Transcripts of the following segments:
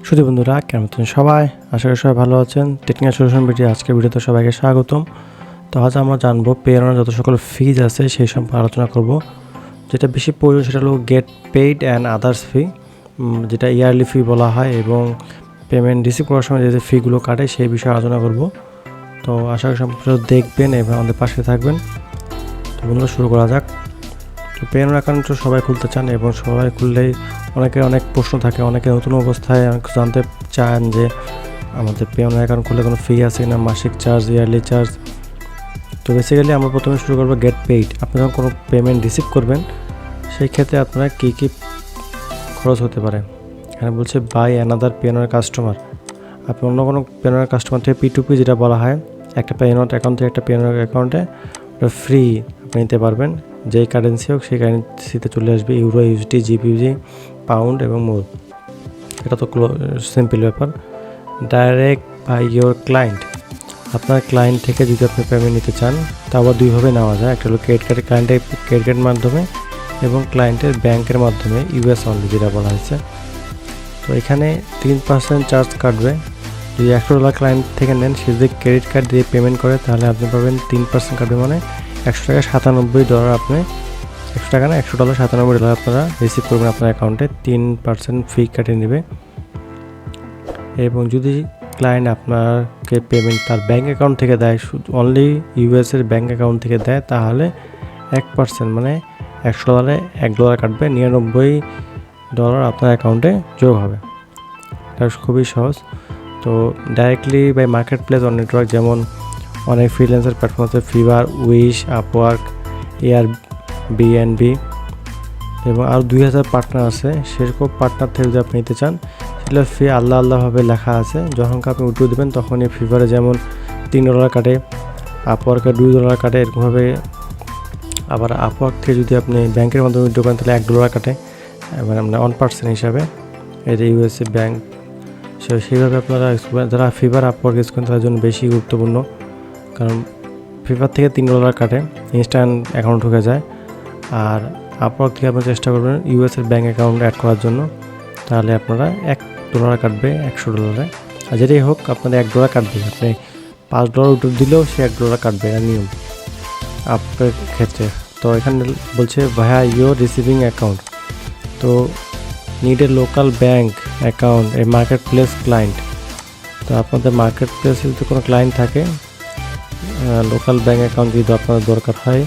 শুধু বন্ধুরা কেমন আছেন সবাই, আশা করি সবাই ভালো আছেন। টেকনিক্যাল সলিউশন ভিডিও আজকের ভিডিওতে সবাইকে স্বাগতম। তো আজ আমরা জানবো পেওনার যত সকল ফিজ আছে সেই সম্পর্কে আলোচনা করব। যেটা বেশি প্রয়োজন সেটা হলো গেট পেইড অ্যান্ড আদার্স ফি, যেটা ইয়ারলি ফি বলা হয়, এবং পেমেন্ট রিসিভ করার সময় যে ফিগুলো কাটে সেই বিষয়ে আলোচনা করব। তো আশা করি সম্পর্কে দেখবেন এবং আমাদের পাশে থাকবেন। তো বন্ধুরা শুরু করা যাক। তো পেওনার অ্যাকাউন্ট সবাই খুলতে চান এবং সবাই খুললেই অনেকের অনেক প্রশ্ন থাকে, অনেকে নতুন অবস্থায় জানতে চান যে আমাদের পেওনার অ্যাকাউন্ট খুললে কোনো ফি আছে কিনা, মাসিক চার্জ, ইয়ারলি চার্জ। তো বেসিক্যালি আমরা প্রথমে শুরু করবো গেট পেইড। আপনি যখন কোনো পেমেন্ট রিসিভ করবেন সেই ক্ষেত্রে আপনার কী কী খরচ হতে পারে। এখানে বলছে বাই অ্যানাদার পেওনার কাস্টমার। আপনি অন্য কোনো পেওনার কাস্টমার থেকে P2P যেটা বলা হয়, একটা পেওনার অ্যাকাউন্ট থেকে একটা পেওনার অ্যাকাউন্টে ওটা ফ্রি আপনি নিতে পারবেন। যেই কারেন্সি হোক সেই কারেন্সিতে চলে আসবে, ইউরো, USD, GBP, পাউন্ড এবং মোর। এটা তো সিম্পল ব্যাপার। Direct by your client. আপনার ক্লায়েন্ট থেকে যদি আপনি পেমেন্ট নিতে চান তা আবার দুইভাবে নেওয়া যায়। একটা হলো ক্রেডিট কার্ডের ক্লায়েন্টের ক্রেডিট কার্ডের মাধ্যমে এবং ক্লায়েন্টের ব্যাংকের মাধ্যমে, US অনলি যেটা বলা হয়েছে। তো এখানে 3% চার্জ কাটবে। যদি $100 ক্লায়েন্ট থেকে নেন, সে যদি ক্রেডিট কার্ড দিয়ে পেমেন্ট করে তাহলে আপনি পাবেন 3% কাটবে, মানে $100 আপনি $100 না $100 আপনারা রিসিভ করবেন আপনার অ্যাকাউন্টে। 3% ফি কেটে নেবে। এবং যদি ক্লায়েন্ট আপনাকে পেমেন্ট তার ব্যাঙ্ক অ্যাকাউন্ট থেকে দেয়, অনলি US এর ব্যাঙ্ক অ্যাকাউন্ট থেকে দেয়, তাহলে 1% মানে $100 $1 কাটবে, $99 আপনার অ্যাকাউন্টে যোগ হবে। এটা খুবই সহজ। তো directly by marketplace on network, যেমন অনেক ফ্রিল্যান্সার প্ল্যাটফর্ম আছে, ফিভার, উইশ, আপওয়ার্ক, এয়ারবিএনবি এবং আরও 2000 পার্টনার আছে। সেরকম পার্টনার থেকে যদি আপনি নিতে চান সেগুলো ফি আলাদাভাবে লেখা আছে। যখন আপনি উঠিয়ে দেবেন তখন এই ফিভারে যেমন $3 কাটে, আপওয়ার্কে $2 কাটে, এরকমভাবে। আবার আপওয়ার্ক থেকে যদি আপনি ব্যাংকের মাধ্যমে উইথড্র করেন তাহলে $1 কাটে, মানে আপনার 1% হিসাবে। এটা USA ব্যাংক। সেইভাবে আপনারা যারা ফিভার আপওয়ার্ক ইউজ করেন তাদের জন্য বেশি গুরুত্বপূর্ণ, কারণ ফিভার থেকে $3 কাটে, ইনস্ট্যান্ট অ্যাকাউন্ট ঢুকে যায়। আর আপওয়ার্ক থেকে আপনারা চেষ্টা করবেন US এর ব্যাঙ্ক অ্যাকাউন্ট অ্যাড করার জন্য, তাহলে আপনারা $1 কাটবে $100। আর যেটাই হোক আপনাদের $1 কাটবে। আপনি $5 উঠে দিলেও সে $1 কাটবে, এটা নিয়ম আপনার ক্ষেত্রে। তো এখানে বলছে ভায়া ইয়োর রিসিভিং অ্যাকাউন্ট। তো need a local bank account a market place client. তো আপনাদের মার্কেট প্লেসে যদি কোনো ক্লায়েন্ট থাকে, লোকাল ব্যাঙ্ক অ্যাকাউন্ট যদি আপনাদের দরকার হয়,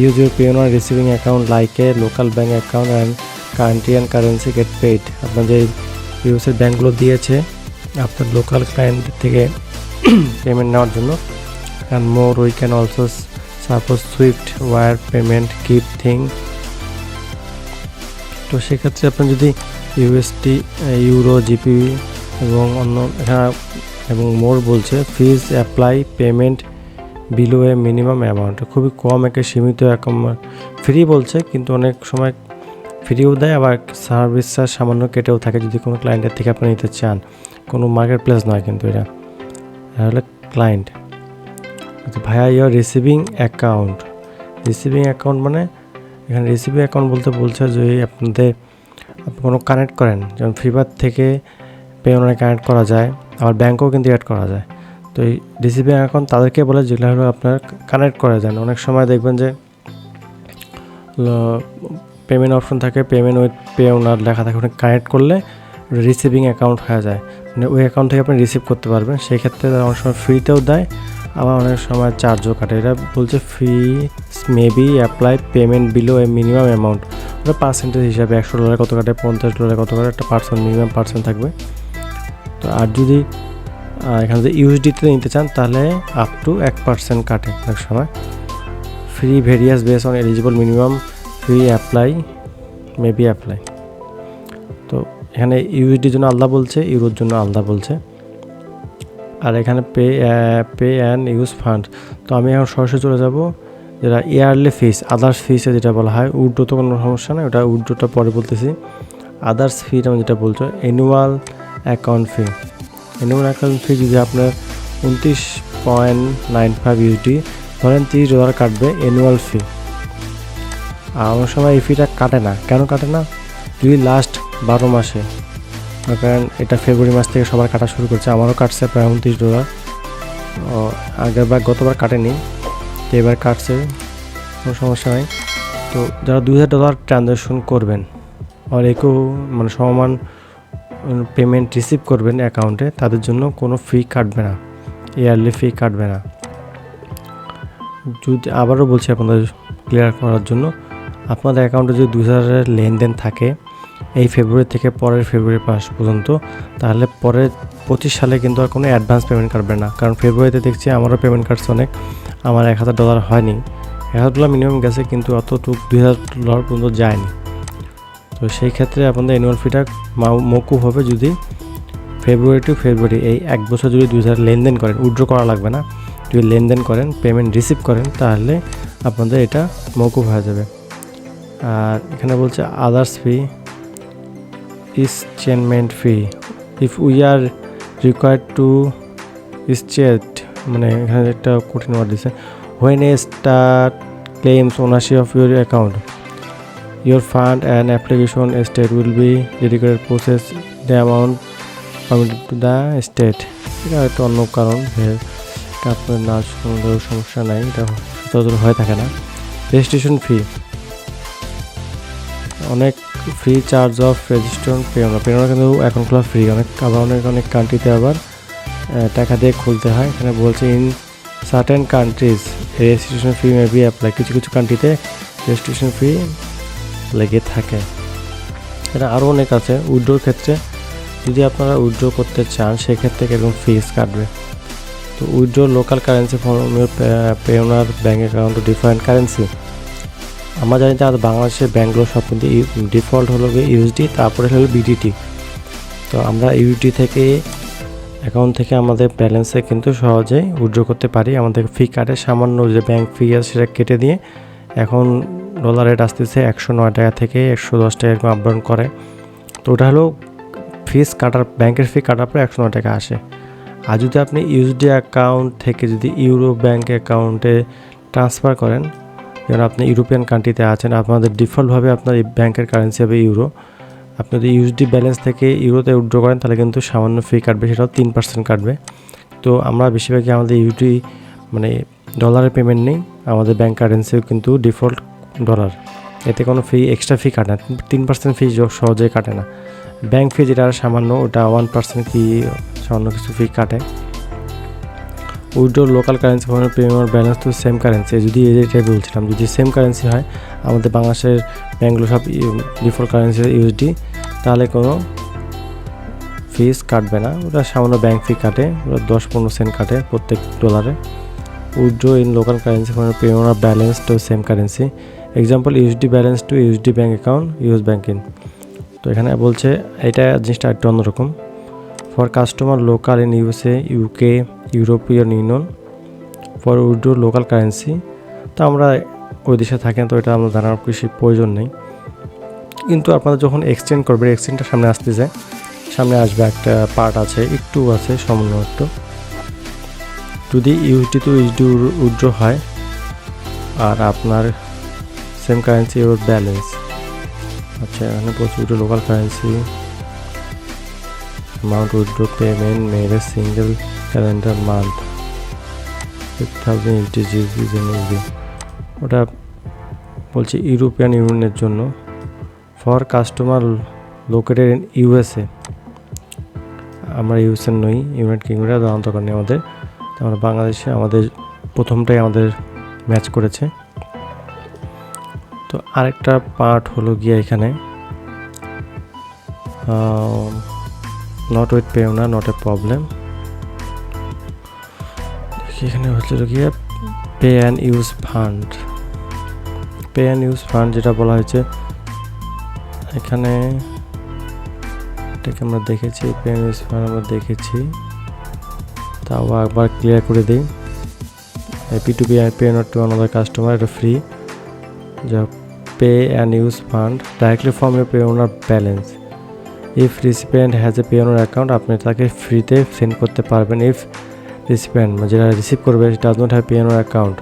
use your Payoneer receiving account like a local bank account and country and currency gate paid. আপনার যে US এর ব্যাঙ্কগুলো দিয়েছে আপনার লোকাল ক্লায়েন্ট থেকে পেমেন্ট নেওয়ার জন্য। And more we can also suppose SWIFT, wire payment, keep thing. তো সেক্ষেত্রে আপনি যদি USD, ইউরো, GBP এবং অন্য এখানে এবং মোর বলছে ফিজ অ্যাপ্লাই পেমেন্ট বিলো এ মিনিমাম অ্যামাউন্ট। খুবই কম, একে সীমিত ফ্রি বলছে, কিন্তু অনেক সময় ফ্রিও দেয়, আবার সার্ভিস চার্জ সামান্য কেটেও থাকে যদি কোনো ক্লায়েন্টের থেকে আপনি নিতে চান। কোনো মার্কেট প্লেস নয় কিন্তু এটা হলে ক্লায়েন্ট। ভাইয়া your receiving account. Receiving account মানে এখানে রিসিভিং অ্যাকাউন্ট বলতে বলছে যে আপনি কোনো কানেক্ট করেন, যেমন ফিভার থেকে পেওনারে কানেক্ট করা যায়, আবার ব্যাঙ্কেও কিন্তু অ্যাড করা যায়। তো এই রিসিভিং অ্যাকাউন্ট তাদেরকে বলে যেগুলো হলো আপনার কানেক্ট করা যায়। অনেক সময় দেখবেন যে পেমেন্ট অপশন থাকে, পেমেন্ট উইথ পেওনার লেখা থাকে, ওখানে কানেক্ট করলে রিসিভিং অ্যাকাউন্ট হয়ে যায়, মানে ওই অ্যাকাউন্ট থেকে আপনি রিসিভ করতে পারবেন। সেই ক্ষেত্রে অনেক সময় ফ্রিতেও দেয়, আবার অনেক সময় চার্জও কাটে। এটা বলছে ফি মেবি অ্যাপ্লাই পেমেন্ট বিলো এ মিনিমাম অ্যামাউন্ট। ওটা পার্সেন্টেজ হিসাবে $100 কত কাটে, $50 কত কাটে, একটা মিনিমাম পার্সেন্ট থাকবে। তো আর যদি এখানে যদি USDতে নিতে চান তাহলে আপ টু 1% কাটে অনেক সময়। Free various base on eligible minimum fee apply maybe apply. তো এখানে USDর জন্য আলাদা বলছে, ইউরোর জন্য আলাদা বলছে। আর এখানে পে অ্যান্ড ইউজ ফান্ড। তো আমি এখন সরাসরি চলে যাব যেটা ইয়ারলি ফিস, আদার্স ফিসে যেটা বলা হয়। উইথড্র তো কোনো সমস্যা নেই, ওটা উইথড্রটা পরে বলতেছি। আদার্স ফি যেমন যেটা বলছো অ্যানুয়াল অ্যাকাউন্ট ফি। অ্যানুয়াল অ্যাকাউন্ট ফি যদি আপনার 29.95 USD ধরেন $30 কাটবে অ্যানুয়াল ফি। আর অনেক সময় এই ফিটা কাটে না। কেন কাটে না? যদি লাস্ট 12 মাসে। কারণ এটা ফেব্রুয়ারি মাস থেকে সবার কাটা শুরু করছে, আমারও কাটছে প্রায় $29। আগেরবার গতবার কাটেনি, তো এবার কাটছে, কোনো সমস্যা নাই। তো যারা $2000 ট্রানজ্যাকশন করবেন আর একও মানে সমান পেমেন্ট রিসিভ করবেন অ্যাকাউন্টে, তাদের জন্য কোনো ফি কাটবে না, ইয়ারলি ফি কাটবে না। যদি আবারও বলছি আপনাদের ক্লিয়ার করার জন্য, আপনাদের অ্যাকাউন্টে যদি 2000 লেনদেন থাকে এই ফেব্রুয়ারি থেকে পরের ফেব্রুয়ারি মাস পর্যন্ত, তাহলে পরের 25 সালে কিন্তু আর কোনো অ্যাডভান্স পেমেন্ট কাটবে না। কারণ ফেব্রুয়ারিতে দেখছি আমারও পেমেন্ট কাটছে অনেক, আমার $1000 হয়নি, $1000 মিনিমাম গেছে, কিন্তু অতটুকু $2000 পর্যন্ত যায়নি। তো সেই ক্ষেত্রে আপনাদের অ্যানুয়াল ফিটা মওকুফ হবে যদি ফেব্রুয়ারি টু ফেব্রুয়ারি এই 1 বছর যদি 2000 লেনদেন করেন, উইথড্র করা লাগবে না, যদি লেনদেন করেন, পেমেন্ট রিসিভ করেন, তাহলে আপনাদের এটা মওকুফ হয়ে যাবে। আর এখানে বলছে others fee exchangement fee if we are required to exchange, মানে এখানে একটা কঠিন ওয়ার্ড দিচ্ছে, when a start claims ownership of your account your fund and application state will be dedicated process the amount committed to the state। এটা একটা অন্য কারণ, এটা আপনার না কোনো সমস্যা নাই, এটা সচরাচর হয়ে থাকে না। রেজিস্ট্রেশন ফি, অনেক ফ্রি চার্জ অফ রেজিস্ট্রেশন পেওনা কিন্তু অ্যাকাউন্ট খোলা ফ্রি, আবার অনেক কান্ট্রিতে আবার টাকা দিয়ে খুলতে হয়। এখানে বলছে in certain countries registration fee may be apply, কিছু কান্ট্রিতে রেজিস্ট্রেশন ফি লেগে থাকে। এটা আরও অনেক আছে। উইথড্রোর ক্ষেত্রে যদি আপনারা উইথড্র করতে চান সেক্ষেত্রে এরকম ফিস কাটবে। তো withdraw local currency from your Payoneer bank account two different currency. আমরা জানি যে বাংলাদেশের ব্যাঙ্কগুলো সব কিন্তু ডিফল্ট হলো ইউএসডি, তারপরে হলো বিডিটি। তো আমরা ইউডি থেকে অ্যাকাউন্ট থেকে আমাদের ব্যালেন্সে কিন্তু সহজেই উইথড্র করতে পারি। আমাদের ফি কাটে, সামান্য যে ব্যাঙ্ক ফি আছে সেটা কেটে দিয়ে এখন ডলার রেট আসতেছে 109 টাকা থেকে 110 টাকা এরকম আপডাউন করে। তো ওটা হলো ফিস কাটার, ব্যাংকের ফি কাটার পরে 109 টাকা আসে। আর যদি আপনি ইউএসডি অ্যাকাউন্ট থেকে যদি ইউরো ব্যাঙ্ক অ্যাকাউন্টে ট্রান্সফার করেন, যেমন আপনি ইউরোপিয়ান কান্ট্রিতে আছেন, আপনাদের ডিফল্টভাবে আপনার এই ব্যাংকের কারেন্সি হবে ইউরো, আপনি যদি ইউএসডি ব্যালেন্স থেকে ইউরোতে উইথড্র করেন তাহলে কিন্তু সামান্য ফি কাটবে, সেটাও 3% কাটবে। তো আমরা বেশিরভাগই আমাদের ইউডি মানে ডলারের পেমেন্ট নেই, আমাদের ব্যাংক কারেন্সিও কিন্তু ডিফল্ট ডলার, এতে কোনো ফি এক্সট্রা ফি কাটে না, 3% ফি সহজেই কাটে না। ব্যাংক ফি যেটা সামান্য, ওটা 1% কি সামান্য কিছু ফি কাটে। Withdraw local currency for payment balance to same currency, যদি এটাই বলছিলাম, যদি সেম কারেন্সি হয়, আমাদের বাংলাদেশের ব্যাঙ্কগুলো সব ডিফল্ট কারেন্সি ইউএসডি, তাহলে কোনো ফিস কাটবে না, ওটা সামান্য ব্যাংক ফি কাটে, ওটা 10-15 সেন্ট কাটে প্রত্যেক ডলারে। Withdraw in local currency for payment balance to same currency, example USD balance to USD bank account US banking. তো এখানে বলছে এটা জিনিসটা একটু অন্যরকম। For customer local in USA, UK, European Union for withdraw local currency. তো আমরা ওই দেশে থাকেন, তো এটা আমরা জানার কিছু প্রয়োজন নেই। কিন্তু আপনারা যখন এক্সচেঞ্জ করবেন, এক্সচেঞ্জটা সামনে আসতেছে, সামনে আসবে একটা পার্ট আছে, একটু আছে সামান্য একটু। যদি ইউএসডি টু ইউএসডি উইথড্র হয় আর আপনার সেম কারেন্সি ইউর ব্যালেন্স, আচ্ছা এখানে বলছি withdraw local currency amount withdraw payment made a single calendar month 1000 USD, ওটা বলছি ইউরোপিয়ান ইউনিয়নের জন্য। For customer located in USA, আমরা ইউএসএ নই, ইউনাইটেড কিংডমের দরকার নেই আমাদের, আমরা বাংলাদেশে আমাদের প্রথমটাই আমাদের ম্যাচ করেছে। তো আরেকটা পার্ট হলো গিয়ে এখানে not with Payoneer not a problem, এখানে হচ্ছে গিয়ে pay and use fund. Pay and use fund যেটা বলা হয়েছে এখানে, এটাকে আমরা দেখেছি, পে অ্যান্ড ইউজ ফান্ড আমরা দেখেছি, তাও একবার ক্লিয়ার করে দিই। P2P and pay not to another customer, এটা ফ্রি। যা pay and use fund directly from your payoneer balance, if recipient has a Payoneer account, আপনি তাকে ফ্রিতে সেন্ড করতে পারবেন। ইফ রিসিপিয়েন্ট যেটা রিসিভ করবে সেটা does not have Payoneer account,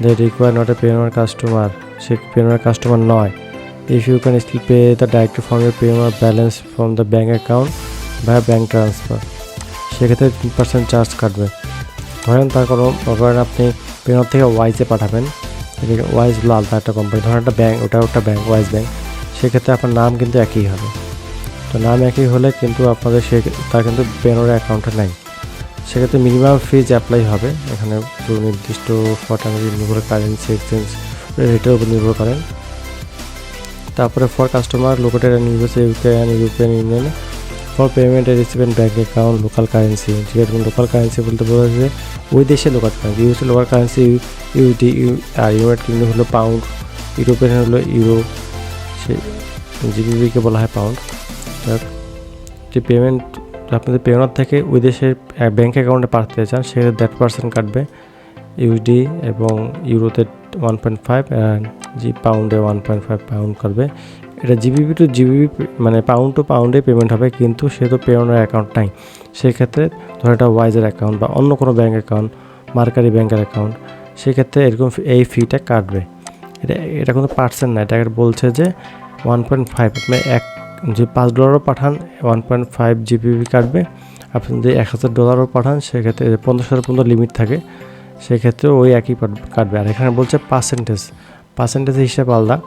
they require not a Payoneer customer, সে পেওনার কাস্টমার নয়, if you can still pay the direct from your Payoneer balance from the bank account বা bank transfer, সেক্ষেত্রে 3% charge কাটবে। ধরেন ধরেন আপনি Payoneer থেকে ওয়াইজে পাঠাবেন, ওয়াইজ হলো আলাদা একটা কোম্পানি, ধরেন একটা ব্যাঙ্ক, ওটা ব্যাঙ্ক, ওয়াইজ ব্যাঙ্ক, সেক্ষেত্রে আপনার নাম কিন্তু একই হবে। তো নাম একই হলে কিন্তু আপনাদের তার কিন্তু পেওনার অ্যাকাউন্টে নাই, সেক্ষেত্রে মিনিমাম ফিজ অ্যাপ্লাই হবে। এখানে নির্দিষ্ট নির্ভর কারেন্সি এক্সচেঞ্জ রেটের উপর নির্ভর করেন। তারপরে for customer located in US, UK and European Union for payment recipient bank account local currency. ঠিক আছে, লোকাল কারেন্সি বলতে বোঝা যাচ্ছে ওই দেশে local currency. USA local currency USD, আর ইউনাইটেড কিংডম হলো পাউন্ড, ইউরোপিয়ান হলো ইউরো, সে জিবিবিকে বলা হয় পাউন্ড। যে পেমেন্ট আপনাদের পেওনার থেকে ওই দেশের ব্যাঙ্ক অ্যাকাউন্টে পাঠাতে চান, সেক্ষেত্রে 1% কাটবে। ইউডি এবং ইউরোতে 1.5 অ্যান্ড পাউন্ডে 1.5 পাউন্ড করবে। এটা জিবিপি টু জিবিপি মানে পাউন্ড টু পাউন্ডে পেমেন্ট হবে, কিন্তু সে তো পেওনার অ্যাকাউন্ট নাই, সেক্ষেত্রে ধর এটা ওয়াইজের অ্যাকাউন্ট বা অন্য কোনো ব্যাঙ্ক অ্যাকাউন্ট, মার্কারি ব্যাঙ্কের অ্যাকাউন্ট, সেক্ষেত্রে এরকম এই ফিটা কাটবে। এটা কোনো পার্সেন্ট না, এটা বলছে যে 1.5, আপনি যে $5 পাঠান 1.5 জিবিপি কাটবে। আপনি যদি $1000 পাঠান সেক্ষেত্রে 15,000 পর্যন্ত লিমিট থাকে, সেক্ষেত্রে ওই একই কাটবে। আর এখানে বলছে পার্সেন্টেজ হিসাব আলাদা,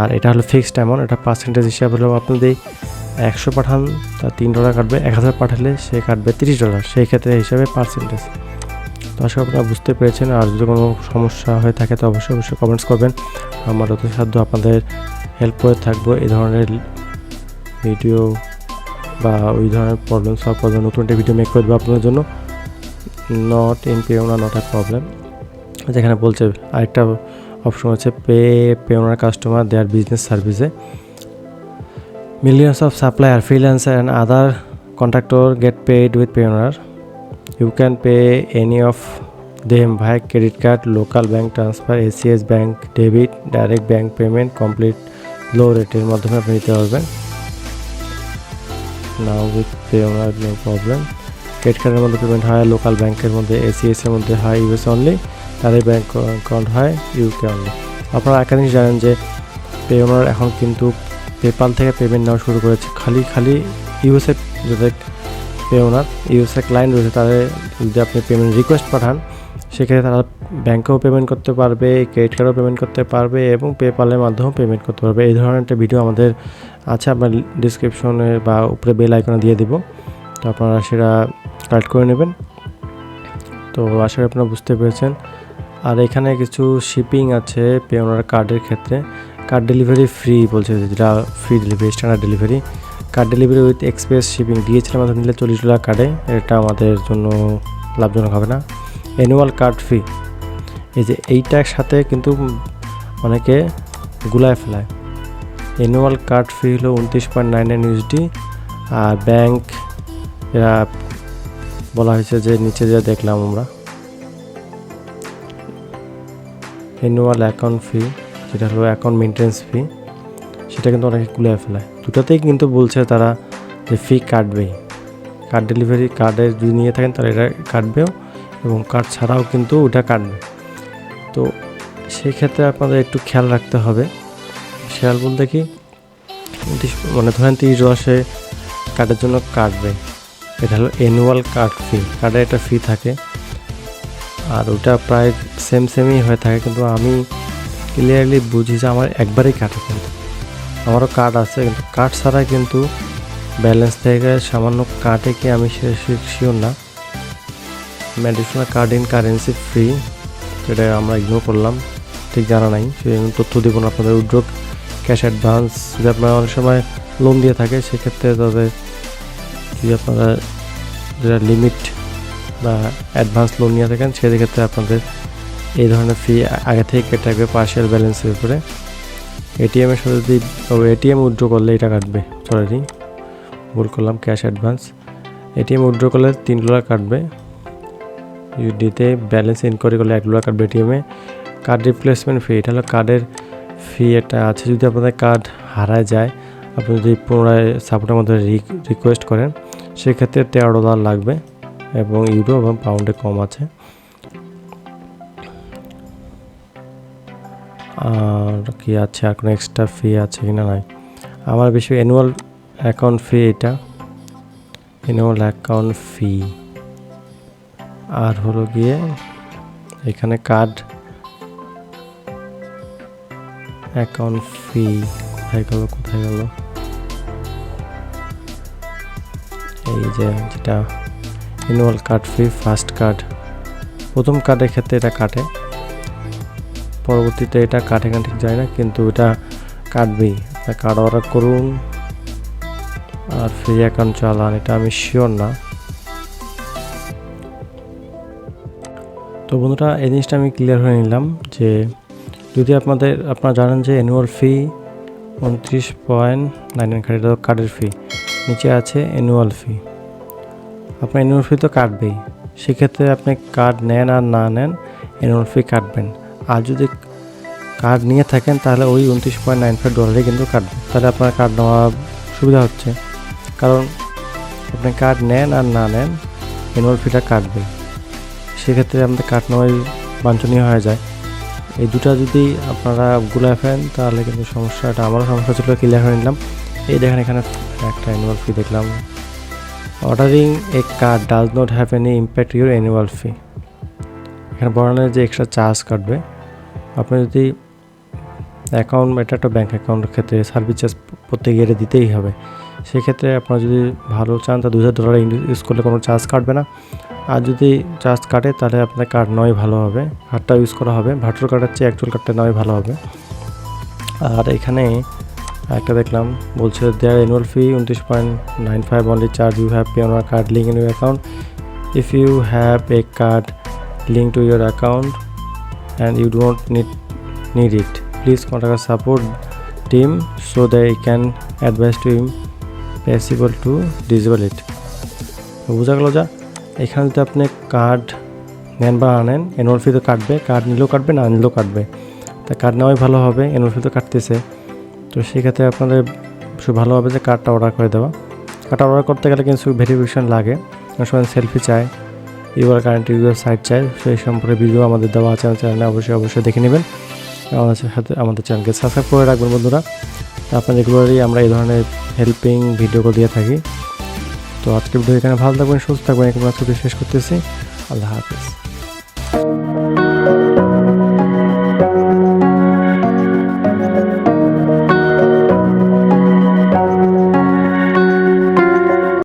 আর এটা হলো ফিক্সড অ্যামাউন্ট। এটা পার্সেন্টেজ হিসাব হলো আপনি যদি 100 পাঠান তা $3 কাটবে, 1000 পাঠালে সে কাটবে $30, সেই ক্ষেত্রে হিসাবে পার্সেন্টেজ। তো আশা করি আপনারা বুঝতে পেরেছেন। আর যদি কোনো সমস্যা হয়ে থাকে তো অবশ্যই কমেন্টস করবেন, আমার যথাসাধ্য আপনাদের হেল্প করে থাকবো। এই ধরনের ভিডিও বা ওই ধরনের প্রবলেম সলভ করার জন্য নতুন একটা ভিডিও মেক করে দেবো আপনাদের জন্য। Not in Payoneer not a problem, যেখানে বলছে আরেকটা অপশন হচ্ছে পেওনার কাস্টমার দেয়ার বিজনেস সার্ভিসে millions of supplier freelancer and other contractor get paid with Payoneer. You can pay any of them via credit card, local bank transfer, ACH bank debit, direct bank payment, complete low রেটের মাধ্যমে আপনি নিতে পারবেন। Now with Payoneer no problem. Credit কার্ডের মধ্যে payment হয় local ব্যাংকের মধ্যে, এসিএস এর মধ্যে হয় ইউএস অনলি, তাদের ব্যাঙ্ক অ্যাকাউন্ট হয় ইউকে অনলি। আপনারা একটা জিনিস জানেন যে পেওনার এখন কিন্তু পেপাল থেকে পেমেন্ট নেওয়া শুরু করেছে। খালি ইউএসএ যাদের পেওনার ইউএসএ ক্লায়েন্ট রয়েছে, তাদের যদি আপনি পেমেন্ট রিকোয়েস্ট পাঠান, সেক্ষেত্রে তারা ব্যাঙ্কেও পেমেন্ট করতে পারবে, ক্রেডিট কার্ডেও পেমেন্ট করতে পারবে এবং পেপালের মাধ্যমেও পেমেন্ট করতে পারবে। এই ধরনের একটা ভিডিও আমাদের আছে, আপনার ডিসক্রিপশনে বা উপরে বেল আইকনে দিয়ে দিব, তো আপনারা সেটা কালেক্ট করে নেবেন। তো আশা করি আপনারা বুঝতে পেরেছেন। আর এখানে কিছু শিপিং আছে পেওনার কার্ডের ক্ষেত্রে। কার্ড ডেলিভারি ফ্রি বলছে, যেটা free delivery, standard delivery. Card delivery with express shipping, ডিএচএলের মাধ্যমে নিলে $40 কার্ডে, এটা আমাদের জন্য লাভজনক হবে না। অ্যানুয়াল কার্ড ফি, এই যে এইটার সাথে কিন্তু অনেকে গুলায় ফেলায়। অ্যানুয়াল কার্ড ফি হলো 29.99 USD। আর ব্যাংক এরা বলা হয়েছে যে নিচে যা দেখলাম আমরা, অ্যানুয়াল অ্যাকাউন্ট ফি, যেটা হলো অ্যাকাউন্ট মেনটেন্স ফি, সেটা কিন্তু অনেকে গুলায় ফেলায়। দুটাতেই কিন্তু বলছে তারা যে ফি কাটবেই। কার্ড ডেলিভারি কার্ডের যদি নিয়ে থাকেন তাহলে এটা কাটবেও, এবং কার্ড ছাড়াও কিন্তু ওটা কাটবে। তো সেই ক্ষেত্রে আপনাদের একটু খেয়াল রাখতে হবে। খেয়াল বলতে কি, মানে ধরেন $30 কার্ডের জন্য কাটবে, এটা হলো অ্যানুয়াল কার্ড ফি, কার্ডের একটা ফি থাকে, আর ওটা প্রায় সেমই হয়ে থাকে। কিন্তু আমি ক্লিয়ারলি বুঝি যে আমার একবারেই কাটে, কিন্তু আমারও কার্ড আছে, কিন্তু কার্ড ছাড়া কিন্তু ব্যালেন্স থেকে সামান্য কাটে কি আমি শিওর না। ম্যাডিসোনাল কার্ড ইন কারেন্সি ফ্রি, এটা আমরা ইগনোর করলাম, ঠিক জানা নাই, সেই তথ্য দেব না আপনাদের। উইথড্র ক্যাশ অ্যাডভান্স, যদি আপনারা অনেক সময় লোন দিয়ে থাকে, সেক্ষেত্রে তাদের যদি আপনারা যেটা লিমিট বা অ্যাডভান্স লোন নিয়ে থাকেন, সেক্ষেত্রে আপনাদের এই ধরনের ফি আগে থেকে কেটে থাকবে পার্শিয়াল ব্যালেন্সের উপরে। এটিএমের সাথে যদি এটিএম উইথড্র করলে এটা কাটবে, সরি ভুল করলাম, ক্যাশ অ্যাডভান্স। এটিএম উইথড্র করলে $3 কাটবে, ইউডিতে ব্যালেন্স ইনকোয়ারি করলে $1 কাটবে এটিএমে। কার্ড রিপ্লেসমেন্ট ফি, এটা হলো কার্ডের ফি একটা আছে। যদি আপনাদের কার্ড হারায় যায়, আপনি যদি পুনরায় সাপোর্টের মধ্যে রিকোয়েস্ট করেন, সেক্ষেত্রে $13 লাগবে, এবং ইউরো এবং পাউন্ডে কম আছে। আর কি আছে, আর কোনো এক্সট্রা ফি আছে কিনা নাই। আমার বেশি অ্যানুয়াল অ্যাকাউন্ট ফি, এটা অ্যানুয়াল অ্যাকাউন্ট ফি। আর হলো গিয়ে এখানে কার্ড অ্যাকাউন্ট ফি কোথায় গেল, এই যে যেটা অ্যানুয়াল কার্ড ফি, ফার্স্ট কার্ড, প্রথম কার্ডের ক্ষেত্রে এটা কাটে, পরবর্তীতে এটা কাটে কিনা ঠিক যায় না, কিন্তু এটা কাটবেই। কার্ড অর্ডার করুন আর ফ্রি অ্যাকাউন্ট চালান, এটা আমি শিওর না। তো বন্ধুরা, এই জিনিসটা আমি ক্লিয়ার হয়ে নিলাম যে যদি আপনারা জানেন যে অ্যানুয়াল ফি 29.99, এটা কার্ডের ফি, নিচে আছে অ্যানুয়াল ফি। আপনার অ্যানুয়াল ফি তো কাটবেই, সেক্ষেত্রে আপনি কার্ড নেন আর না নেন অ্যানুয়াল ফি কাটবেন। আর যদি কার্ড নিয়ে থাকেন তাহলে ওই $29.95 কিন্তু কাটবে। তাহলে আপনার কার্ড নেওয়া সুবিধা হচ্ছে, কারণ আপনি কার্ড নেন আর না নেন অ্যানুয়াল ফিটা কাটবে। সেক্ষেত্রে আমাদের কার্ড নেওয়াই বাঞ্ছনীয় হয়ে যায়। এই দুটা যদি আপনারা গুলা ফেলেন তাহলে কিন্তু সমস্যাটা, আমারও সমস্যা ছিল, ক্লিয়ার হয়ে নিলাম। এই দেখেন এখানে একটা অ্যানুয়াল ফি দেখলাম, ordering a card does not have any impact your annual fee. এখানে বর্ণনের যে এক্সট্রা চার্জ কাটবে, আপনি যদি অ্যাকাউন্ট, এটা একটা ব্যাঙ্ক অ্যাকাউন্টের ক্ষেত্রে সার্ভিস চার্জ প্রত্যেক ইয়ারে দিতেই হবে। সেক্ষেত্রে আপনারা যদি ভালো চান তা $2000 ইউজ করলে কোনো চার্জ কাটবে না। আর যদি চার্জ কাটে তাহলে আপনার কার্ড নয় ভালো হবে, কার্ডটা ইউজ করা হবে, ভার্চুয়াল কার্ডের চেয়ে অ্যাকচুয়াল কার্ডটা নয় ভালো হবে। আর এখানে একটা দেখলাম বলছে there annual fee 29.95 only charge you have Payoneer card link in your account. If you have a card link to your account and you do not need it, please contact our support team so they can advise to him possible to disable it. বোঝা গেল যা, এখানে যদি আপনি card নেন বা আনেন annual ফি তো কাটবে, কার্ড নিলেও কাটবে, না নিলেও কাটবে। তা কার্ড নেওয়াই ভালো হবে, অ্যানুয়াল ফি তো কাটতেছে। তো সেক্ষেত্রে আপনাদের ভালো হবে যে কার্ডটা অর্ডার করে দেওয়া। কার্ডটা অর্ডার করতে গেলে কিন্তু ভেরিফিকেশন লাগে, অনেক সময় সেলফি চায়, ইউআর কারেন্ট ইউআর সাইট চায়। সেই সম্পর্কে ভিডিও আমাদের দেওয়া আছে চ্যানেলে, অবশ্যই দেখে নেবেন। আমাদের চ্যানেলকে সাবস্ক্রাইব করে রাখবেন বন্ধুরা। আপনার রেগুলারলি আমরা এই ধরনের হেল্পিং ভিডিওগুলো দিয়ে থাকি। তো আজকের ভিডিও এখানে ভালো থাকবেন, সুস্থ থাকবেন, এখানে আজকে শেষ করতেছি। আল্লাহ হাফেজ।